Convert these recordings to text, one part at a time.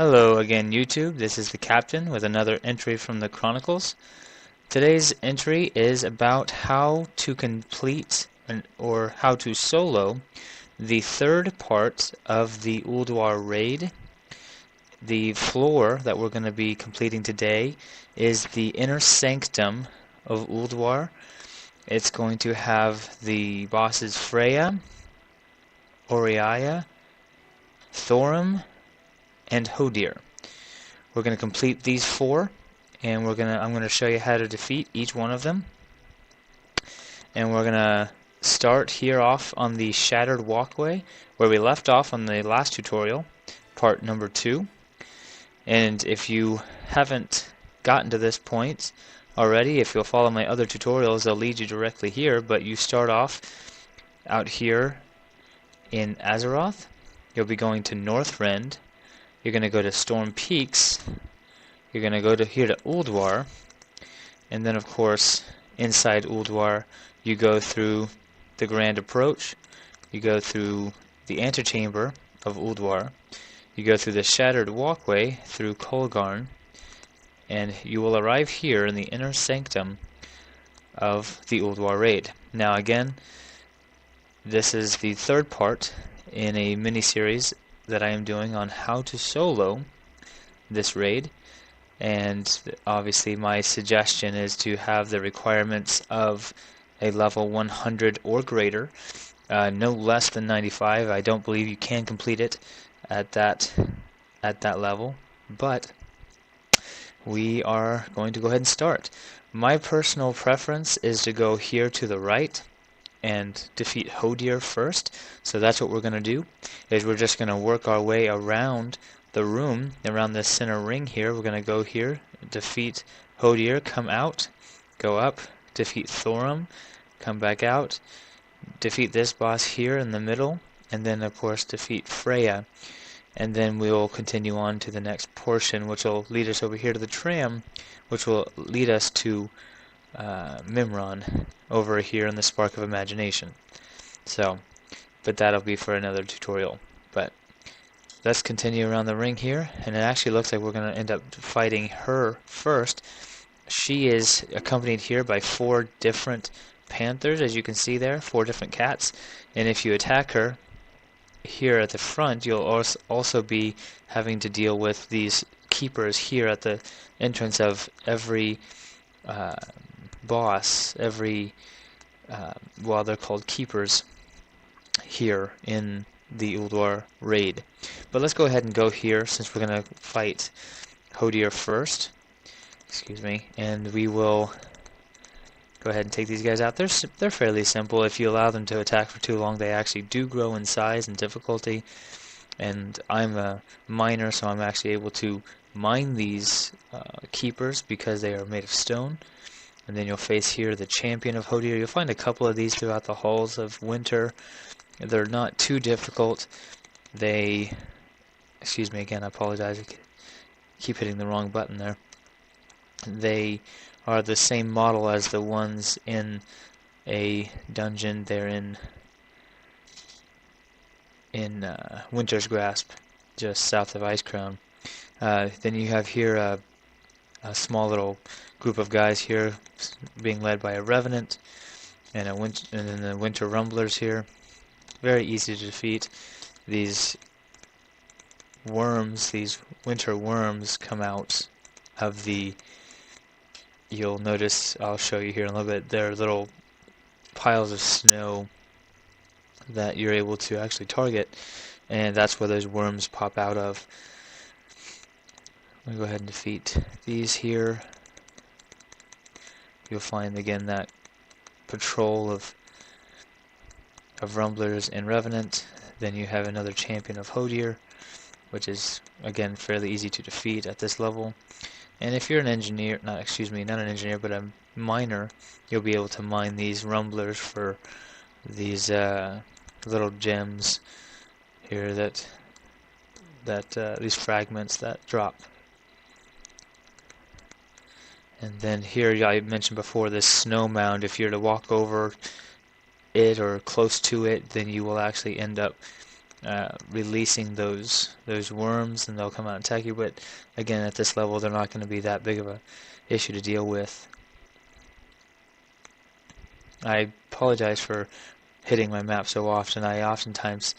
Hello again, YouTube. This is the Captain with another entry from the Chronicles. Today's entry is about how to complete or how to solo the third part of the Ulduar Raid. The floor that we're going to be completing today is the inner sanctum of Ulduar. It's going to have the bosses Freya, Oriaya, Thorim, and Hodir. We're going to complete these four, and I'm going to show you how to defeat each one of them. And we're going to start here off on the Shattered Walkway, where we left off on the last tutorial, part number 2. And if you haven't gotten to this point already, if you'll follow my other tutorials, they'll lead you directly here, but you start off out here in Azeroth. You'll be going to Northrend. You're going to go to Storm Peaks, you're going to go to here to Ulduar, and then of course inside Ulduar you go through the Grand Approach, you go through the Antechamber of Ulduar, you go through the Shattered Walkway through Kolgarn, and you will arrive here in the inner sanctum of the Ulduar Raid. Now again, this is the third part in a mini-series that I am doing on how to solo this raid, and obviously my suggestion is to have the requirements of a level 100 or greater, no less than 95. I don't believe you can complete it at that level, but we are going to go ahead and start. My personal preference is to go here to the right and defeat Hodir first. So that's what we're going to do, is we're just going to work our way around the room, around the center ring here. We're going to go here, defeat Hodir, come out, go up, defeat Thorim, come back out, defeat this boss here in the middle, and then of course defeat Freya. And then we'll continue on to the next portion, which will lead us over here to the tram, which will lead us to Mimron over here in the Spark of Imagination. So, but that'll be for another tutorial. But let's continue around the ring here, and it actually looks like we're going to end up fighting her first. She is accompanied here by 4 different panthers, as you can see there, 4 different cats, and if you attack her here at the front, you'll also be having to deal with these keepers here at the entrance of every boss, well, they're called keepers here in the Ulduar Raid. But let's go ahead and go here, since we're going to fight Hodir first. Excuse me. And we will go ahead and take these guys out. They're fairly simple. If you allow them to attack for too long, they actually do grow in size and difficulty. And I'm a miner, so I'm actually able to mine these keepers because they are made of stone. And then you'll face here the champion of Hodir. You'll find a couple of these throughout the halls of winter. They're not too difficult. They, excuse me again, I apologize, I keep hitting the wrong button there. They are the same model as the ones in a dungeon. They're in Winter's Grasp, just south of Icecrown. Then you have here a small little group of guys here being led by a Revenant and then the Winter Rumblers here. Very easy to defeat. These worms, these winter worms, come out of the, you'll notice, I'll show you here in a little bit, they're little piles of snow that you're able to actually target, and that's where those worms pop out of. I'm going to go ahead and defeat these here. You'll find again that patrol of Rumblers and Revenant. Then you have another champion of Hodir, which is again fairly easy to defeat at this level. And if you're an engineer, not an engineer, but a miner, you'll be able to mine these Rumblers for these little gems here these fragments that drop. And then here, I mentioned before, this snow mound. If you're to walk over it or close to it, then you will actually end up releasing those worms, and they'll come out and attack you. But again, at this level, they're not going to be that big of a issue to deal with. I apologize for hitting my map so often. I oftentimes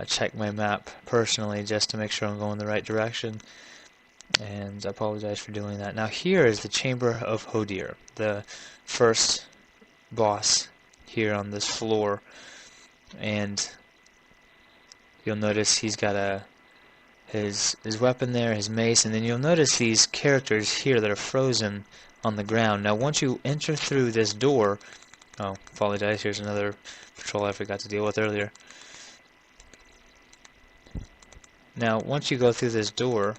check my map personally just to make sure I'm going the right direction, and I apologize for doing that. Now here is the Chamber of Hodir, the first boss here on this floor, and you'll notice he's got his weapon there, his mace, and then you'll notice these characters here that are frozen on the ground. Now once you enter through this door, oh, apologize, here's another patrol I forgot to deal with earlier. Now once you go through this door,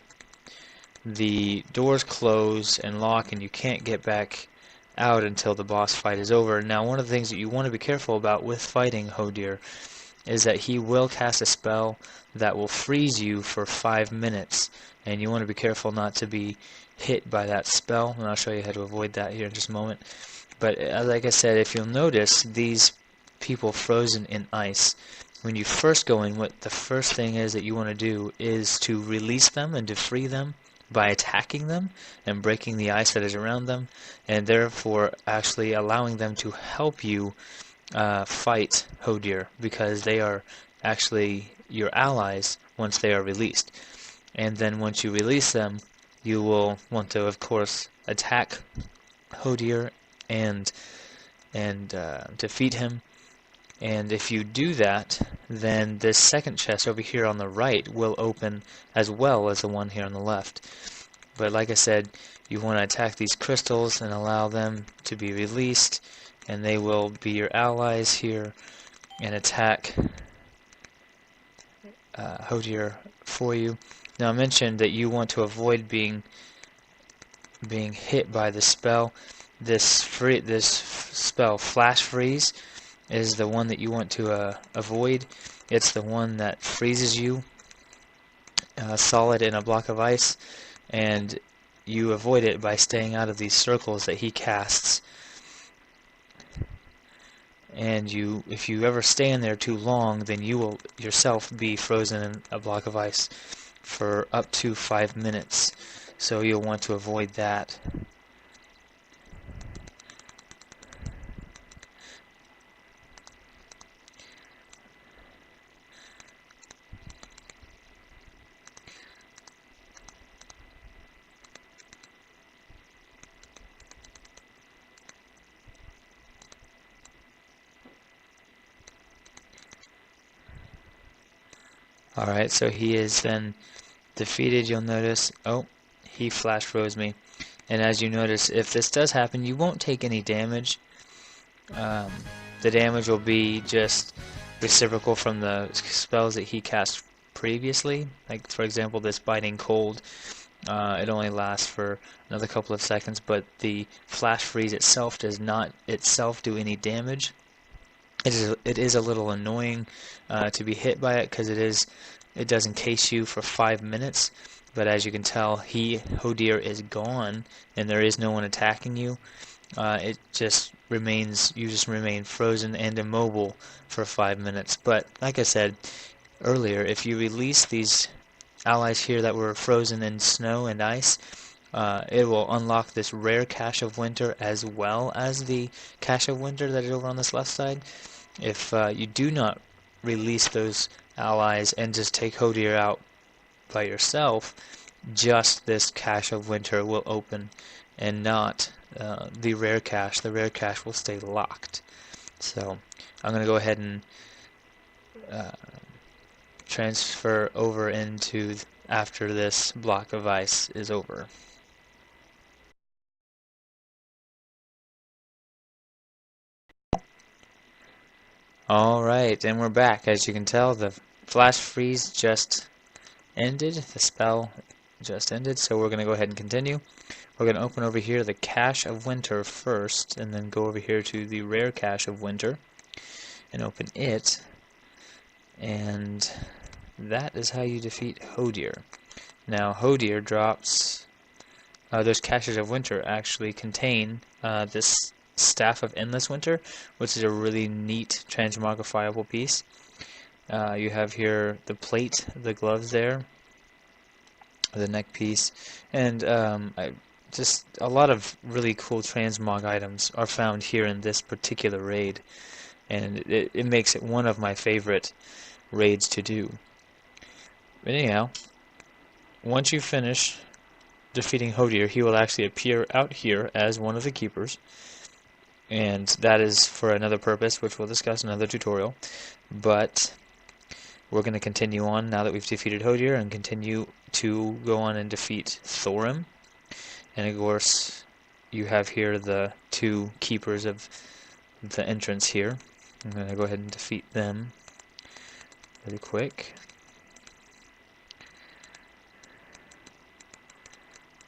the doors close and lock, and you can't get back out until the boss fight is over. Now one of the things that you want to be careful about with fighting Hodir is that he will cast a spell that will freeze you for 5 minutes, and you want to be careful not to be hit by that spell, and I'll show you how to avoid that here in just a moment. But like I said, if you'll notice, these people frozen in ice, when you first go in, what the first thing is that you want to do is to release them and to free them by attacking them and breaking the ice that is around them, and therefore actually allowing them to help you fight Hodir, because they are actually your allies once they are released. And then once you release them, you will want to, of course, attack Hodir and defeat him. And if you do that, then this second chest over here on the right will open as well as the one here on the left. But like I said, you want to attack these crystals and allow them to be released, and they will be your allies here and attack Hodir for you. Now I mentioned that you want to avoid being hit by the spell. This spell, Flash Freeze, is the one that you want to avoid. It's the one that freezes you solid in a block of ice, and you avoid it by staying out of these circles that he casts. And if you ever stay in there too long, then you will yourself be frozen in a block of ice for up to 5 minutes. So you'll want to avoid that. Alright, so he is then defeated. You'll notice, oh, he flash froze me. And as you notice, if this does happen, you won't take any damage. The damage will be just reciprocal from the spells that he cast previously. Like, for example, this Biting Cold. It only lasts for another couple of seconds, but the Flash Freeze itself does not itself do any damage. It is a little annoying to be hit by it, because it does encase you for 5 minutes, but as you can tell, Hodir is gone and there is no one attacking you. You just remain frozen and immobile for 5 minutes. But like I said earlier, if you release these allies here that were frozen in snow and ice, it will unlock this rare Cache of Winter as well as the Cache of Winter that is over on this left side. If you do not release those allies and just take Hodir out by yourself, just this Cache of Winter will open and not the rare cache. The rare cache will stay locked. So I'm going to go ahead and transfer over into after this block of ice is over. Alright, and we're back. As you can tell, the Flash Freeze just ended. The spell just ended, so we're going to go ahead and continue. We're going to open over here the Cache of Winter first, and then go over here to the Rare Cache of Winter, and open it. And that is how you defeat Hodir. Now, Hodir drops... those Caches of Winter actually contain this Staff of Endless Winter, which is a really neat transmogrifiable piece. You have here the plate, the gloves there, the neck piece, and just a lot of really cool transmog items are found here in this particular raid, and it makes it one of my favorite raids to do. But anyhow, once you finish defeating Hodir, he will actually appear out here as one of the keepers, and that is for another purpose, which we'll discuss in another tutorial. But we're going to continue on now that we've defeated Hodir, and continue to go on and defeat Thorim. And of course, you have here the two keepers of the entrance here. I'm going to go ahead and defeat them really quick.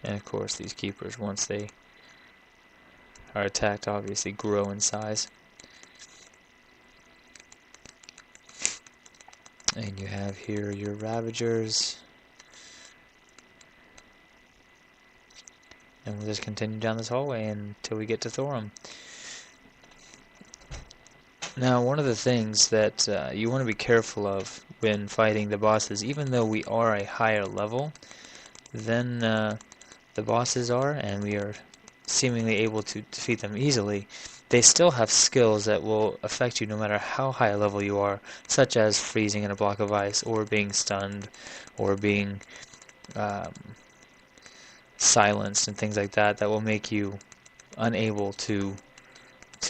And of course, these keepers, once they are attacked, obviously grow in size. And you have here your Ravagers. And we'll just continue down this hallway until we get to Thorim. Now, one of the things that you want to be careful of when fighting the bosses, even though we are a higher level than the bosses are, and we are seemingly able to defeat them easily, they still have skills that will affect you no matter how high a level you are, such as freezing in a block of ice, or being stunned, or being silenced, and things like that, that will make you unable to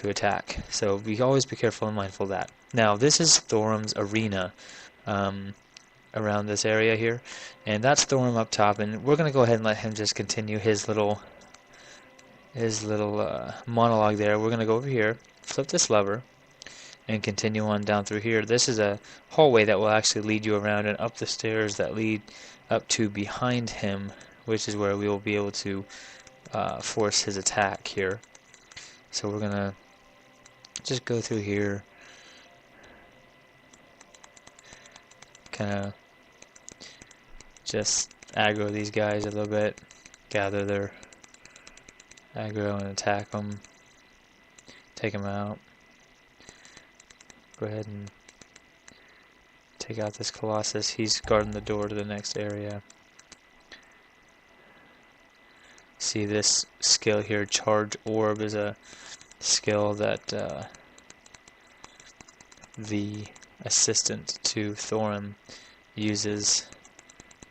attack. So always be careful and mindful of that. Now, this is Thorim's arena around this area here, and that's Thorim up top, and we're going to go ahead and let him just continue his little monologue there. We're going to go over here, flip this lever, and continue on down through here. This is a hallway that will actually lead you around and up the stairs that lead up to behind him, which is where we will be able to force his attack here. So we're going to just go through here, kind of just aggro these guys a little bit, gather their aggro and attack them, take them out. Go ahead and take out this Colossus. He's guarding the door to the next area. See this skill here, Charge Orb, is a skill that the assistant to Thorim uses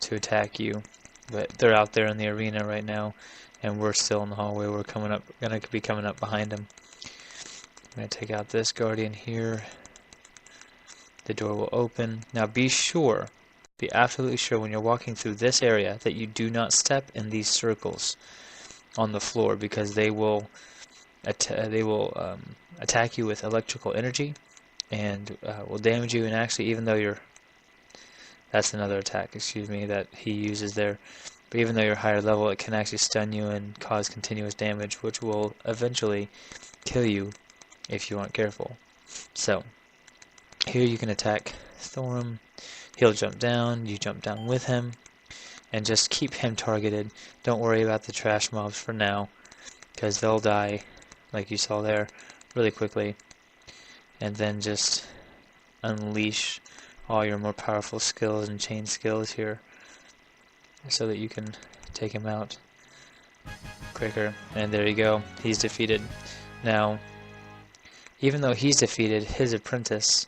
to attack you. But they're out there in the arena right now, and we're still in the hallway. We're gonna be coming up behind him. I'm gonna take out this Guardian here. The door will open. Now be absolutely sure when you're walking through this area that you do not step in these circles on the floor, because they will attack you with electrical energy and will damage you. And actually, even though that's another attack, excuse me, that he uses there. But even though you're higher level, it can actually stun you and cause continuous damage, which will eventually kill you if you aren't careful. So here you can attack Thorim. He'll jump down, you jump down with him, and just keep him targeted. Don't worry about the trash mobs for now, because they'll die, like you saw there, really quickly. And then just unleash all your more powerful skills and chain skills here, so that you can take him out quicker. And there you go, he's defeated. Now, even though he's defeated, his apprentice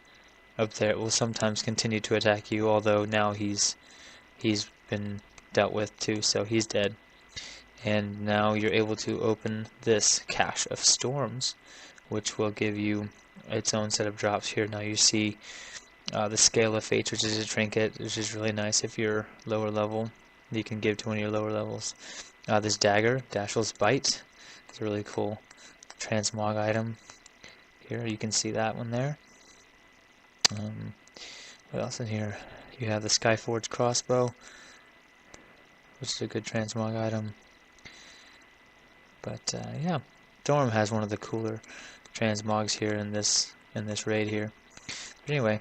up there will sometimes continue to attack you, although now he's been dealt with too, so he's dead. And now you're able to open this Cache of Storms, which will give you its own set of drops here. Now you see the Scale of Fates, which is a trinket, which is really nice if you're lower level. You can give to one of your lower levels. This dagger, Dashel's Bite, it's a really cool transmog item. Here you can see that one there. What else in here? You have the Skyforge crossbow, which is a good transmog item. But yeah, Thorim has one of the cooler transmogs here in this raid here. But anyway,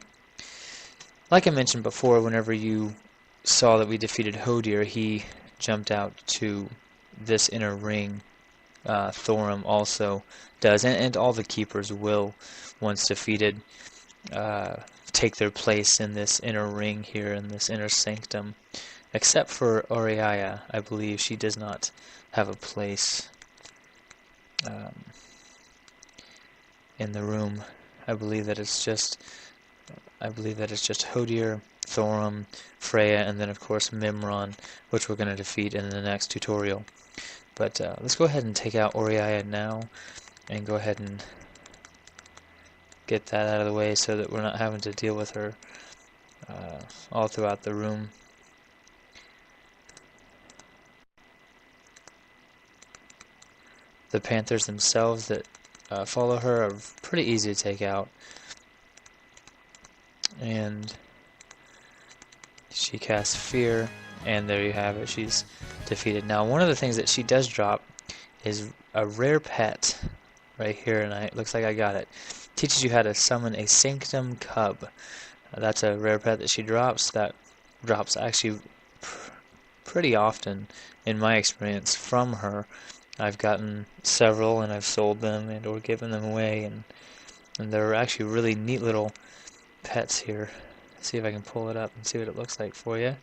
like I mentioned before, whenever you saw that we defeated Hodir, he jumped out to this inner ring. Thorim also does, and all the keepers will, once defeated. take their place in this inner ring here, in this inner sanctum. Except for Oriaya, I believe she does not have a place in the room. I believe that it's just Hodir, Thorum, Freya, and then of course Mimron, which we're going to defeat in the next tutorial. But let's go ahead and take out Oriaya now, and go ahead and get that out of the way so that we're not having to deal with her all throughout the room. The panthers themselves that follow her are pretty easy to take out. And she casts Fear, and there you have it, she's defeated. Now, one of the things that she does drop is a rare pet right here, and it looks like I got it. Teaches you how to summon a Sanctum Cub. That's a rare pet that she drops. That drops actually pretty often, in my experience, from her. I've gotten several, and I've sold them and or given them away, and they're actually really neat little pets here. Let's see if I can pull it up and see what it looks like for you.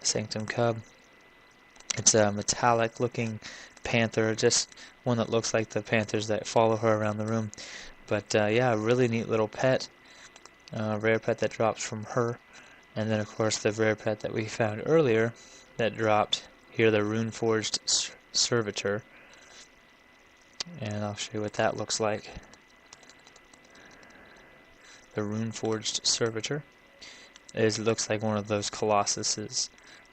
Sanctum Cub. It's a metallic looking panther, just one that looks like the panthers that follow her around the room. But yeah, a really neat little pet. Rare pet that drops from her. And then of course the rare pet that we found earlier that dropped here, the Runeforged Servitor. And I'll show you what that looks like. The Runeforged Servitor looks like one of those colossuses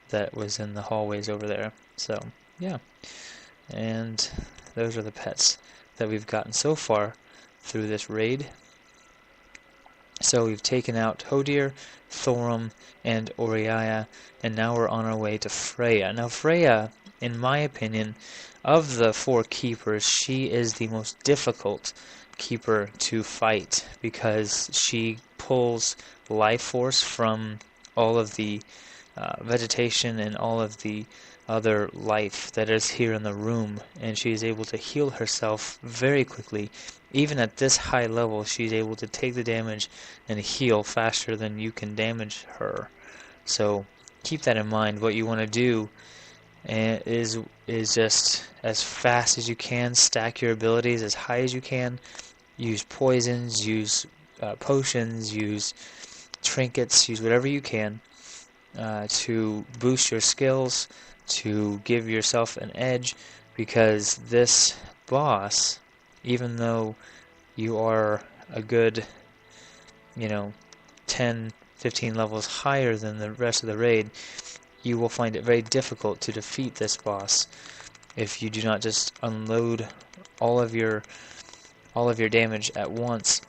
that was in the hallways over there. So yeah, and those are the pets that we've gotten so far through this raid. So we've taken out Hodir, Thorum, and Oriaya, and now we're on our way to Freya. Now Freya, in my opinion, of the 4 keepers, she is the most difficult keeper to fight, because she pulls life force from all of the vegetation and all of the other life that is here in the room, and she is able to heal herself very quickly. Even at this high level, she's able to take the damage and heal faster than you can damage her. So keep that in mind. What you want to do is just as fast as you can, stack your abilities as high as you can. Use poisons, use potions, use trinkets, use whatever you can to boost your skills, to give yourself an edge, because this boss, even though you are a good, 10, 15 levels higher than the rest of the raid, you will find it very difficult to defeat this boss if you do not just unload all of your damage at once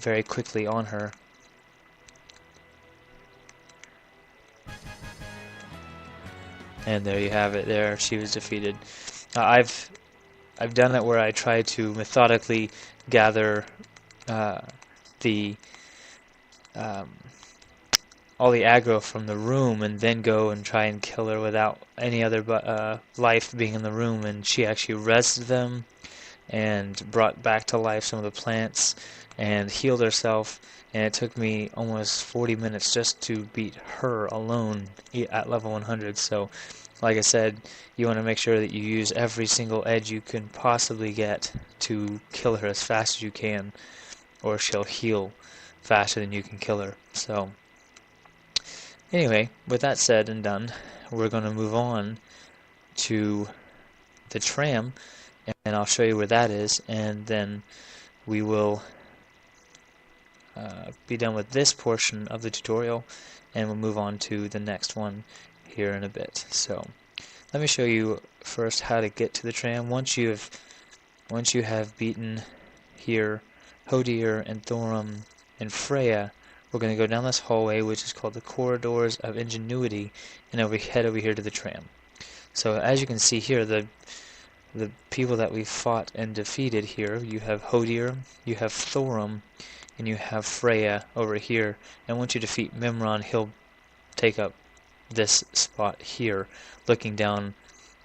very quickly on her. And there you have it. There, she was defeated. I've done it where I try to methodically gather all the aggro from the room, and then go and try and kill her without any other life being in the room. And she actually rezzed them and brought back to life some of the plants and healed herself. And it took me almost 40 minutes just to beat her alone at level 100. So, like I said, you want to make sure that you use every single edge you can possibly get to kill her as fast as you can, or she'll heal faster than you can kill her. So, anyway, with that said and done, we're going to move on to the tram, and I'll show you where that is, and then we will be done with this portion of the tutorial, and we'll move on to the next one here in a bit. So let me show you first how to get to the tram. Once you have beaten here Hodir and Thorum and Freya, we're going to go down this hallway, which is called the Corridors of Ingenuity, and head over here to the tram. So as you can see here, the people that we fought and defeated here, you have Hodir, you have Thorum, and you have Freya over here. And once you defeat Mimron, he'll take up this spot here, looking down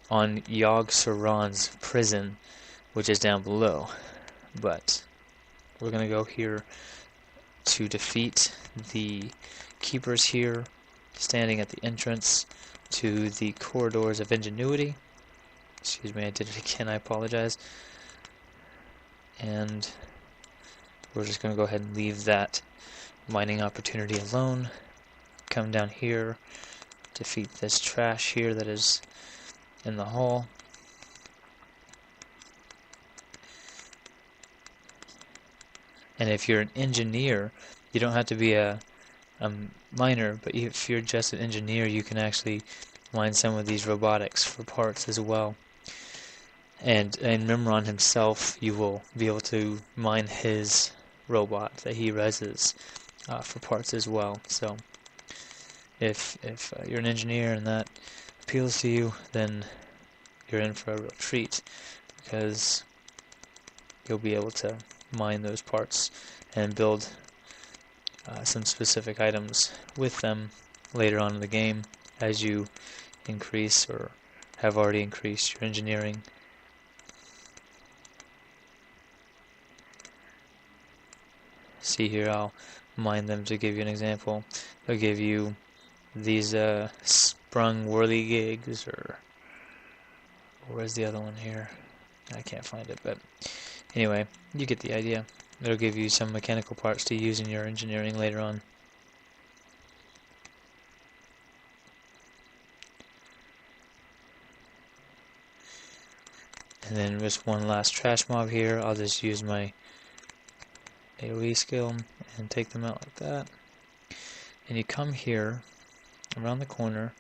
on Yogg-Saron's prison, which is down below. But we're going to go here to defeat the keepers here, standing at the entrance to the corridors of ingenuity. Excuse me, I did it again, I apologize. And we're just going to go ahead and leave that mining opportunity alone. Come down here, defeat this trash here that is in the hall. And if you're an engineer, you don't have to be a miner, but if you're just an engineer, you can actually mine some of these robotics for parts as well. And in Memron himself, you will be able to mine his robot that he reses for parts as well. So if you're an engineer and that appeals to you, then you're in for a real treat, because you'll be able to mine those parts and build some specific items with them later on in the game as you increase or have already increased your engineering. See here, I'll mine them to give you an example. They'll give you these sprung whirligigs, or where's the other one here? I can't find it, but anyway, you get the idea. It'll give you some mechanical parts to use in your engineering later on. And then just one last trash mob here. I'll just use my AoE skill and take them out like that. And you come here around the corner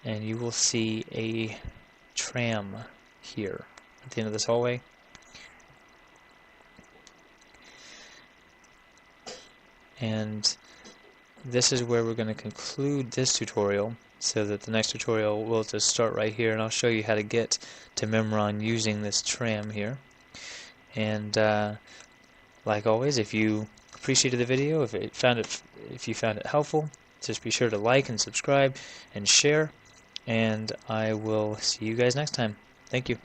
and you will see a tram here at the end of this hallway. And this is where we're going to conclude this tutorial, so that the next tutorial will just start right here, and I'll show you how to get to Memron using this tram here. And like always, if you appreciated the video, if you found it helpful, just be sure to like and subscribe and share, and I will see you guys next time. Thank you.